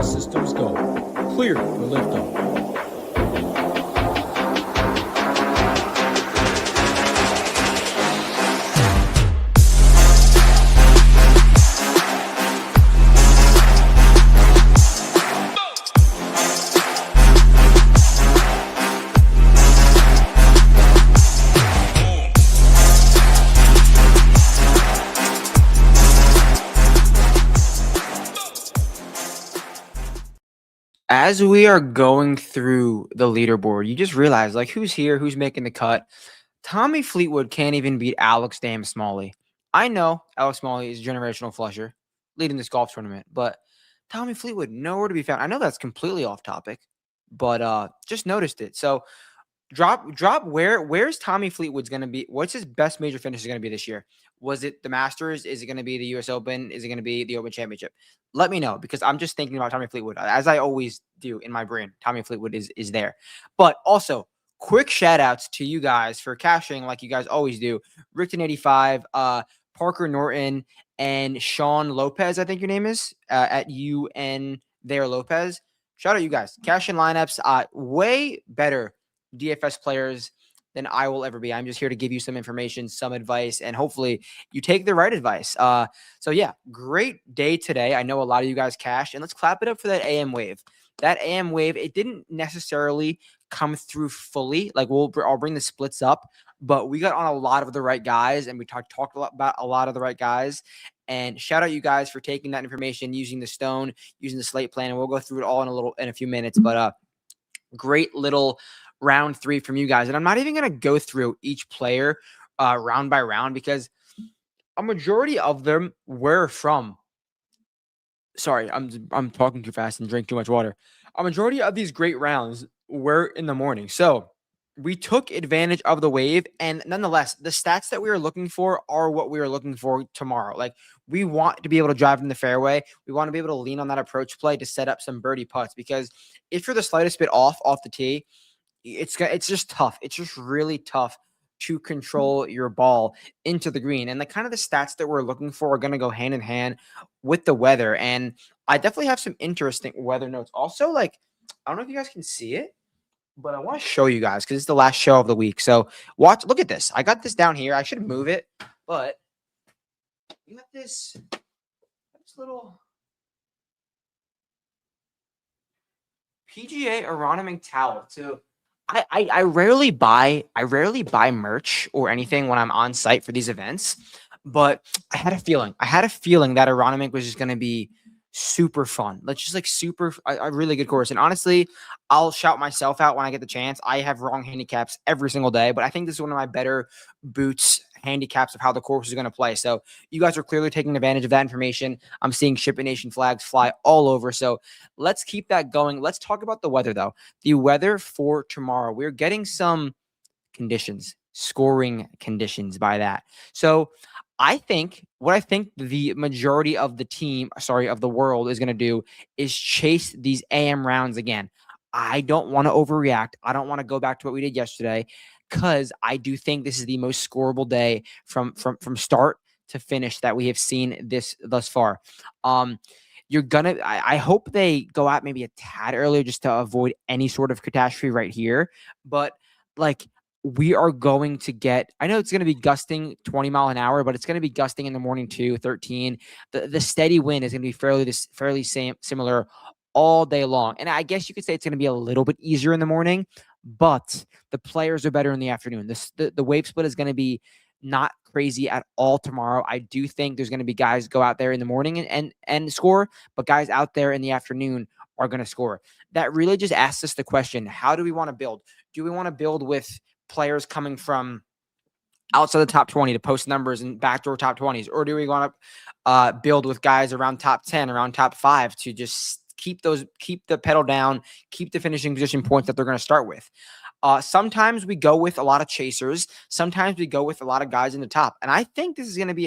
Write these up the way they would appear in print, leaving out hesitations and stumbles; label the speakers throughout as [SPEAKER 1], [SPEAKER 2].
[SPEAKER 1] All systems go. Clear for liftoff.
[SPEAKER 2] As we are going through the leaderboard, you just realize, like, who's here, who's making the cut. Tommy Fleetwood can't even beat Alex Damn Smalley. I know Alex Smalley is a generational flusher leading this golf tournament, but Tommy Fleetwood nowhere to be found. I know that's completely off topic, but just noticed it. So drop where's Tommy Fleetwood's going to be? What's his best major finish going to be this year? Was it the Masters? Is it going to be the US Open? Is it going to be the Open Championship? Let me know, because I'm just thinking about Tommy Fleetwood, as I always do in my brain. Tommy Fleetwood is there. But also, quick shout outs to you guys for cashing like you guys always do. Rickton85, Parker Norton, and Sean Lopez, I think your name is, at UN there Lopez. Shout out you guys. Cash in lineups, way better DFS players than I will ever be. I'm just here to give you some information, some advice, and hopefully you take the right advice. So yeah, great day today. I know a lot of you guys cashed, and let's clap it up for that AM wave. That AM wave, it didn't necessarily come through fully. Like I'll bring the splits up, but we got on a lot of the right guys, and we talked about a lot of the right guys. And shout out you guys for taking that information, using the stone, using the slate plan, and we'll go through it all in a few minutes. But great little round 3 from you guys. And I'm not even going to go through each player round by round, because a majority of them were from, sorry, I'm talking too fast and drink too much water. A majority of these great rounds were in the morning. So we took advantage of the wave, and nonetheless, the stats that we are looking for are what we are looking for tomorrow. Like, we want to be able to drive in the fairway. We want to be able to lean on that approach play to set up some birdie putts, because if you're the slightest bit off the tee, it's just tough. It's just really tough to control your ball into the green. And the kind of the stats that we're looking for are going to go hand in hand with the weather. And I definitely have some interesting weather notes. Also, like, I don't know if you guys can see it, but I want to show you guys because it's the last show of the week. So look at this. I got this down here. I should move it, but you got this little PGA Aroniming towel too. I rarely buy merch or anything when I'm on site for these events, but I had a feeling that Aroniming was just going to be super fun. Let's just like a really good course. And honestly, I'll shout myself out when I get the chance. I have wrong handicaps every single day, but I think this is one of my better boots handicaps of how the course is going to play. So you guys are clearly taking advantage of that information. I'm seeing Shipping Nation flags fly all over. So let's keep that going. Let's talk about the weather though. The weather for tomorrow. We're getting some conditions, scoring conditions by that. So I think the majority of the world is going to do is chase these AM rounds again. I don't want to overreact. I don't want to go back to what we did yesterday, because I do think this is the most scoreable day from start to finish that we have seen thus far. I hope they go out maybe a tad earlier just to avoid any sort of catastrophe right here. But like, we are going to get, I know it's going to be gusting 20 mile an hour, but it's going to be gusting in the morning too, 13. The steady wind is going to be fairly similar all day long. And I guess you could say it's going to be a little bit easier in the morning, but the players are better in the afternoon. The wave split is going to be not crazy at all tomorrow. I do think there's going to be guys go out there in the morning and score, but guys out there in the afternoon are going to score. That really just asks us the question, how do we want to build? Do we want to build with players coming from outside the top 20 to post numbers and backdoor top 20s? Or do we want to build with guys around top 10, around top 5 to just keep the pedal down, keep the finishing position points that they're going to start with? Sometimes we go with a lot of chasers. Sometimes we go with a lot of guys in the top. And I think this is going to be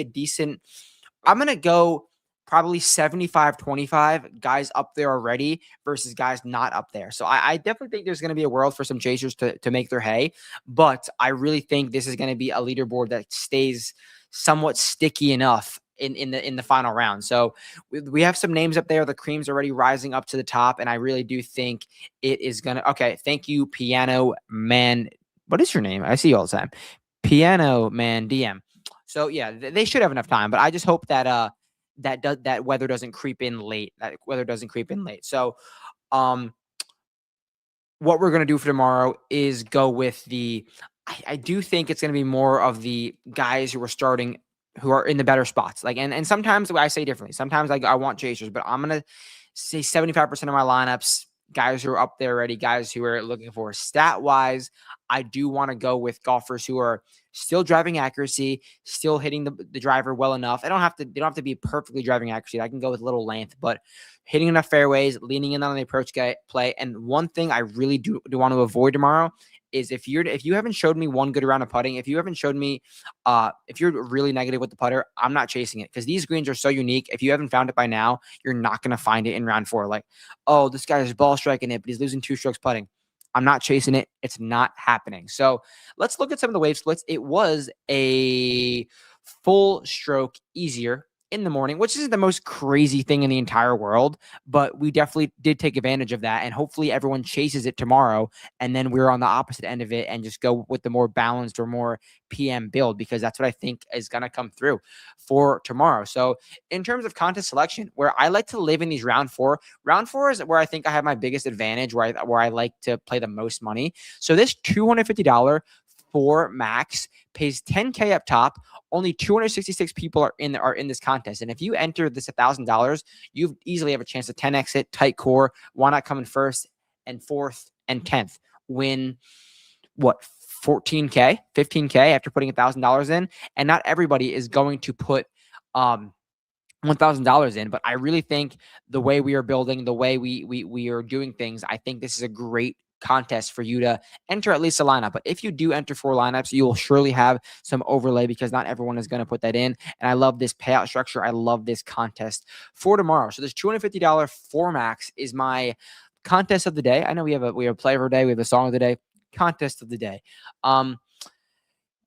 [SPEAKER 2] I'm going to go probably 75-25 guys up there already versus guys not up there. So I definitely think there's going to be a world for some chasers to make their hay. But I really think this is going to be a leaderboard that stays somewhat sticky enough in the final round. So we have some names up there. The cream's already rising up to the top, and I really do think it is gonna. Okay, thank you, Piano Man. What is your name? I see you all the time. Piano Man DM. So yeah, they should have enough time, but I just hope that that weather doesn't creep in late. That weather doesn't creep in late. So what we're going to do for tomorrow is go with I do think it's going to be more of the guys who are starting, who are in the better spots. Like, and sometimes I say differently. Sometimes I want chasers, but I'm going to say 75% of my lineups, guys who are up there already, guys who are looking for stat wise. I do want to go with golfers who are still driving accuracy, still hitting the driver well enough. They don't have to be perfectly driving accuracy. I can go with little length, but hitting enough fairways, leaning in on the approach play. And one thing I really do want to avoid tomorrow is if you haven't showed me one good round of putting, if you haven't showed me, if you're really negative with the putter, I'm not chasing it, because these greens are so unique. If you haven't found it by now, you're not going to find it in round 4. Like, oh, this guy's ball striking it, but he's losing 2 strokes putting. I'm not chasing it. It's not happening. So let's look at some of the wave splits. It was a full stroke easier in the morning, which isn't the most crazy thing in the entire world, but we definitely did take advantage of that. And hopefully everyone chases it tomorrow, and then we're on the opposite end of it and just go with the more balanced or more PM build, because that's what I think is going to come through for tomorrow. So in terms of contest selection, where I like to live in these round 4 is where I think I have my biggest advantage, where I like to play the most money. So this $250 for max pays $10K up top. Only 266 people are in this contest. And if you enter this $1,000, you easily have a chance to 10x it, tight core. Why not come in first and fourth and 10th? Win what, 14K, 15K after putting $1,000 in. And not everybody is going to put $1,000 in, but I really think the way we are building, the way we are doing things, I think this is a great contest for you to enter at least a lineup. But if you do enter 4 lineups, you will surely have some overlay, because not everyone is going to put that in. And I love this payout structure. I love this contest for tomorrow. So this $250 for max is my contest of the day. I know we have a play of the day, we have a song of the day, contest of the day. And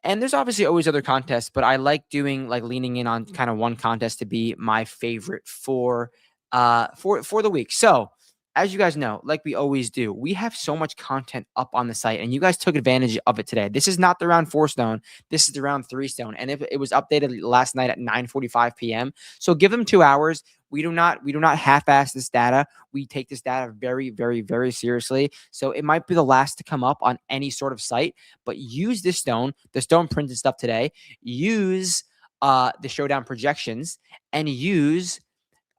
[SPEAKER 2] there's obviously always other contests, but I like leaning in on kind of one contest to be my favorite for the week. So as you guys know, like we always do, we have so much content up on the site, and you guys took advantage of it today. This is not the round 4 stone. This is the round 3 stone. And it was updated last night at 9:45 p.m. So give them 2 hours. We do not half-ass this data. We take this data very, very, very seriously. So it might be the last to come up on any sort of site, but use this stone. The stone printed stuff today. Use the showdown projections, and use,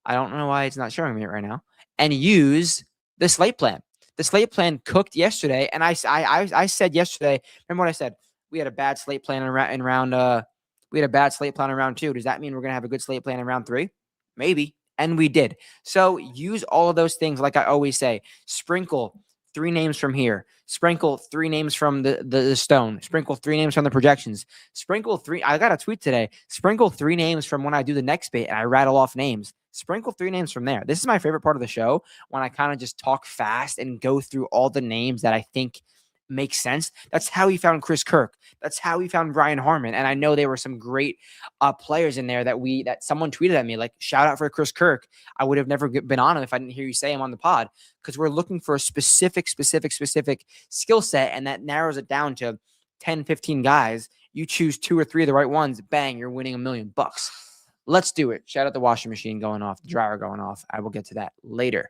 [SPEAKER 2] I don't know why it's not showing me it right now, and use the slate plan. The slate plan cooked yesterday, and I said yesterday, remember what I said? We had a bad slate plan in round we had a bad slate plan in round 2. Does that mean we're going to have a good slate plan in round 3? Maybe. And we did. So use all of those things. Like I always say, sprinkle 3 names from here, sprinkle 3 names from the stone, sprinkle 3 names from the projections, sprinkle 3. I got a tweet today, sprinkle 3 names from when I do the next bit and I rattle off names. Sprinkle 3 names from there. This is my favorite part of the show, when I kind of just talk fast and go through all the names that I think make sense. That's how he found Chris Kirk. That's how he found Brian Harmon. And I know there were some great players in there that someone tweeted at me, like, shout out for Chris Kirk. I would have never been on him if I didn't hear you say him on the pod, because we're looking for a specific skill set, and that narrows it down to 10, 15 guys. You choose 2 or 3 of the right ones, bang, you're winning $1 million. Let's do it. Shout out the washing machine going off, the dryer going off. I will get to that later.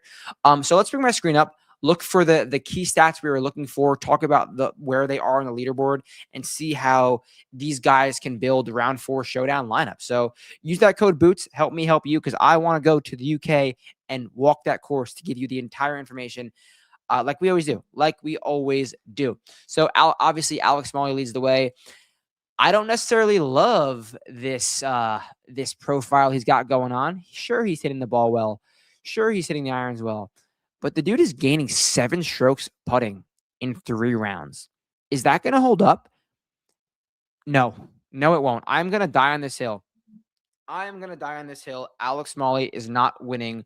[SPEAKER 2] So let's bring my screen up. Look for the key stats we were looking for, talk about where they are on the leaderboard, and see how these guys can build round 4 showdown lineup. So use that code BOOTS. Help me help you, because I want to go to the UK and walk that course to give you the entire information, like we always do. So obviously Alex Smalley leads the way. I don't necessarily love this profile he's got going on. Sure, he's hitting the ball well. Sure, he's hitting the irons well. But the dude is gaining 7 strokes putting in 3 rounds. Is that going to hold up? No, it won't. I'm going to die on this hill. Alex Smalley is not winning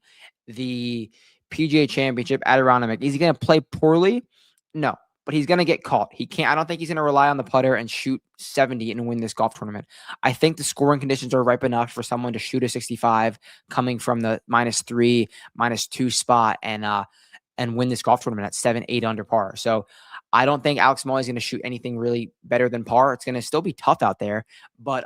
[SPEAKER 2] the PGA Championship at Aronimink. Is he going to play poorly? No. but he's going to get caught. He can't. I don't think he's going to rely on the putter and shoot 70 and win this golf tournament. I think the scoring conditions are ripe enough for someone to shoot a 65 coming from the -3, -2 spot and win this golf tournament at 7, 8 under par. So I don't think Alex Molly is going to shoot anything really better than par. It's going to still be tough out there, but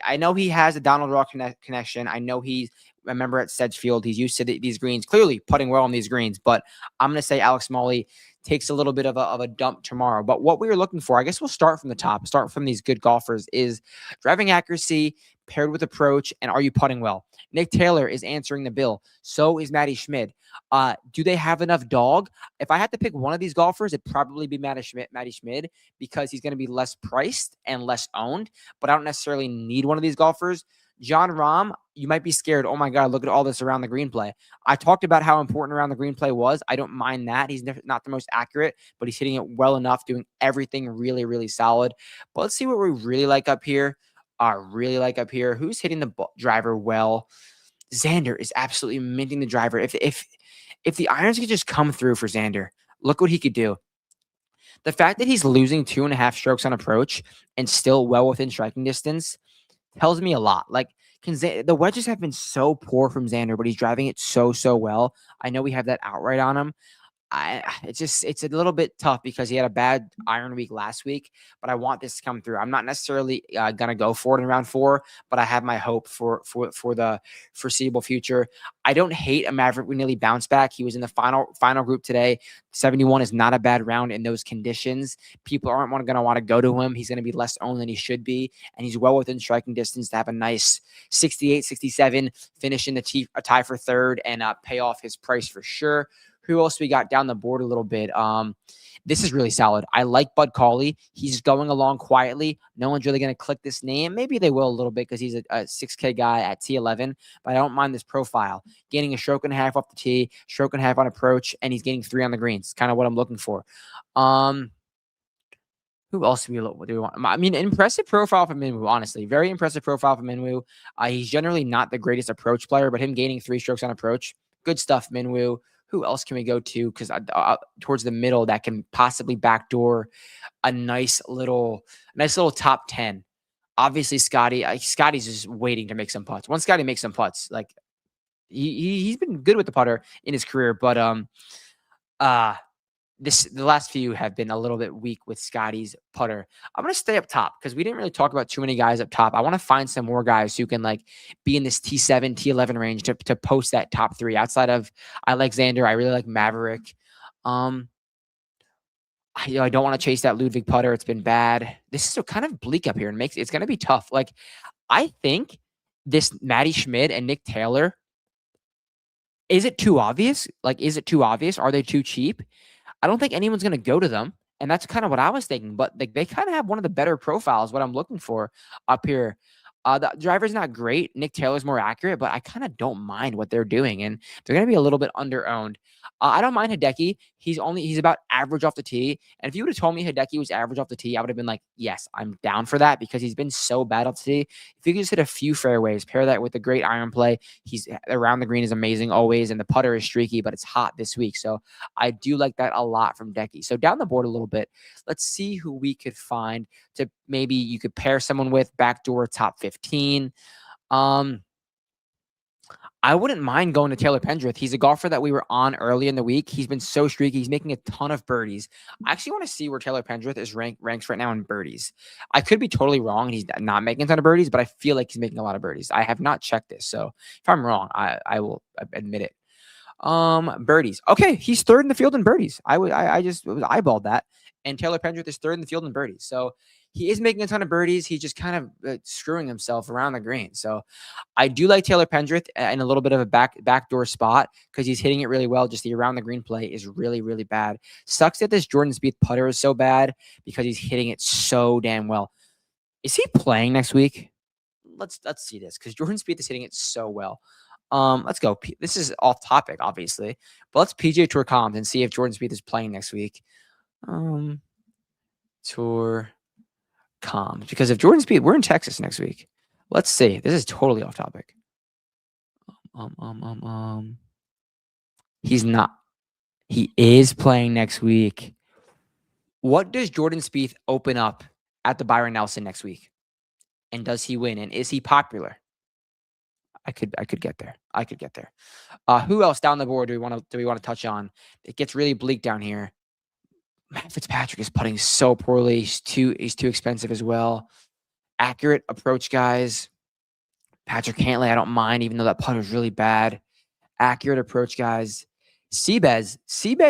[SPEAKER 2] I know he has a Donald Rock connection. I know I remember at Sedgefield, he's used to these greens, clearly putting well on these greens, but I'm going to say Alex Molly takes a little bit of a dump tomorrow. But what we were looking for, I guess we'll start from the top, start from these good golfers, is driving accuracy paired with approach, and are you putting well? Nick Taylor is answering the bill. So is Matty Schmid. Do they have enough dog? If I had to pick one of these golfers, it'd probably be Matty Schmid because he's going to be less priced and less owned, but I don't necessarily need one of these golfers. John Rahm, you might be scared. Oh my God, look at all this around the green play. I talked about how important around the green play was. I don't mind that. He's not the most accurate, but he's hitting it well enough, doing everything really, really solid. But let's see what we really like up here. Who's hitting the driver well? Xander is absolutely minting the driver. If the irons could just come through for Xander, look what he could do. The fact that he's losing 2.5 strokes on approach and still well within striking distance tells me a lot. Like, the wedges have been so poor from Xander, but he's driving it so well. I know we have that outright on him. It's a little bit tough because he had a bad iron week last week, but I want this to come through. I'm not necessarily gonna go for it in round 4, but I have my hope for the foreseeable future. I don't hate a Maverick Winelli bounce back. He was in the final group today. 71 is not a bad round in those conditions. People aren't going to want to go to him. He's going to be less owned than he should be, and he's well within striking distance to have a nice 68, 67 finish in a tie for third and pay off his price for sure. Who else we got down the board a little bit? This is really solid. I like Bud Cauley. He's going along quietly. No one's really going to click this name. Maybe they will a little bit because he's a 6K guy at T11, but I don't mind this profile. Gaining a stroke and a half off the tee, stroke and a half on approach, and he's getting 3 on the greens. Kind of what I'm looking for. Who else do we want? I mean, impressive profile from Minwoo, honestly. Very impressive profile from Minwoo. He's generally not the greatest approach player, but him gaining 3 strokes on approach, good stuff, Minwoo. Who else can we go to? Because towards the middle, that can possibly backdoor a nice little top 10. Obviously, Scotty's just waiting to make some putts. Once Scotty makes some putts, like he's been good with the putter in his career, but the last few have been a little bit weak with Scotty's putter. I'm going to stay up top because we didn't really talk about too many guys up top. I want to find some more guys who can like be in this T7, T11 range to post that top 3 outside of, I like Xander. I really like Maverick. I don't want to chase that Ludwig putter. It's been bad. This is so kind of bleak up here and it's going to be tough. Like, I think this Matty Schmid and Nick Taylor, is it too obvious? Like, is it too obvious? Are they too cheap? I don't think anyone's going to go to them. And that's kind of what I was thinking. But they kind of have one of the better profiles, what I'm looking for up here. The driver's not great. Nick Taylor's more accurate, but I kind of don't mind what they're doing. And they're going to be a little bit under-owned. I don't mind Hideki. He's about average off the tee. And if you would have told me Hideki was average off the tee, I would have been like, yes, I'm down for that because he's been so bad off the tee. If you could just hit a few fairways, pair that with a great iron play, he's around the green is amazing always, and the putter is streaky, but it's hot this week. So I do like that a lot from Decky. So down the board a little bit, let's see who we could find to maybe you could pair someone with backdoor top 15. I wouldn't mind going to Taylor Pendrith. He's a golfer that we were on early in the week. He's been so streaky. He's making a ton of birdies. I actually want to see where Taylor Pendrith is ranks right now in birdies. I could be totally wrong, and he's not making a ton of birdies, but I feel like he's making a lot of birdies. I have not checked this, so if I'm wrong, I will admit it. Birdies. Okay, he's 3rd in the field in birdies. I just eyeballed that, and Taylor Pendrith is 3rd in the field in birdies. So he is making a ton of birdies. He's just kind of screwing himself around the green. So I do like Taylor Pendrith in a little bit of a backdoor spot because he's hitting it really well. Just the around the green play is really, really bad. Sucks that this Jordan Spieth putter is so bad because he's hitting it so damn well. Is he playing next week? Let's see this because Jordan Spieth is hitting it so well. Let's go. This is off topic, obviously, but let's PGA Tour comms and see if Jordan Spieth is playing next week. Tour comms, because if Jordan Spieth, we're in Texas next week. Let's see. This is totally off topic. He's not. He is playing next week. What does Jordan Spieth open up at the Byron Nelson next week? And does he win? And is he popular? I could get there. I could get there. Who else down the board do we want to touch on? It gets really bleak down here. Matt Fitzpatrick is putting so poorly. He's too expensive as well. Accurate approach, guys. Patrick Cantlay, I don't mind, even though that putt was really bad. Accurate approach, guys. Seabez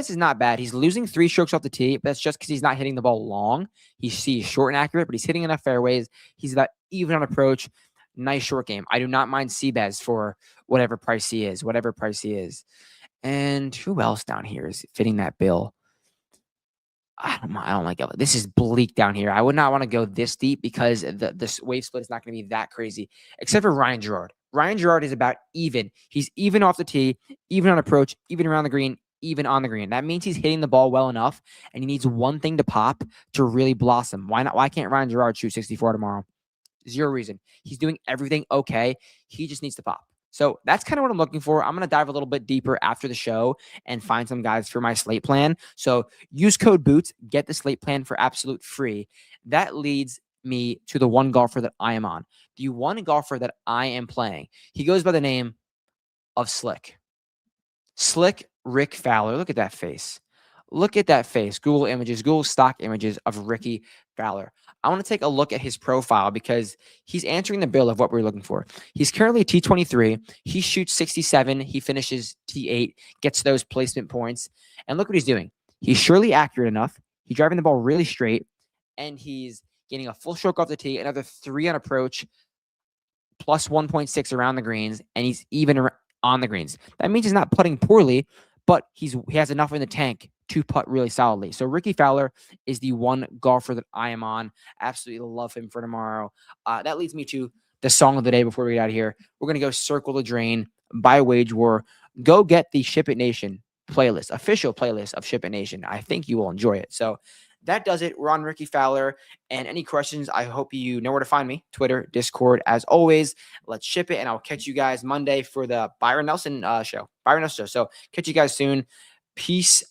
[SPEAKER 2] is not bad. He's losing 3 strokes off the tee, but that's just because he's not hitting the ball long. He's short and accurate, but he's hitting enough fairways. He's about even on approach. Nice short game. I do not mind Seabez for whatever price he is. And who else down here is fitting that bill? I don't like it. This is bleak down here. I would not want to go this deep because the wave split is not going to be that crazy, except for Ryan Gerard. Ryan Gerard is about even. He's even off the tee, even on approach, even around the green, even on the green. That means he's hitting the ball well enough, and he needs one thing to pop to really blossom. Why not? Why can't Ryan Gerard shoot 64 tomorrow? Zero reason. He's doing everything okay. He just needs to pop. So that's kind of what I'm looking for. I'm going to dive a little bit deeper after the show and find some guys for my slate plan. So use code BOOTS, get the slate plan for absolute free. That leads me to the one golfer that I am on. The one golfer that I am playing, he goes by the name of Slick. Slick Rick Fowler. Look at that face. Look at that face. Google stock images of Ricky Fowler. I want to take a look at his profile because he's answering the bill of what we're looking for. He's currently a T23. He shoots 67. He finishes T8, gets those placement points. And look what he's doing. He's surely accurate enough. He's driving the ball really straight, and he's getting a full stroke off the tee, another 3 on approach, plus 1.6 around the greens, and he's even on the greens. That means he's not putting poorly, but he has enough in the tank to putt really solidly. So Ricky Fowler is the one golfer that I am on. Absolutely love him for tomorrow. That leads me to the song of the day before we get out of here. We're going to go Circle the Drain by Wage War. Go get the Ship It Nation playlist, official playlist of Ship It Nation. I think you will enjoy it. So that does it. We're on Ricky Fowler. And any questions, I hope you know where to find me. Twitter, Discord, as always. Let's ship it, and I'll catch you guys Monday for the Byron Nelson show. So catch you guys soon. Peace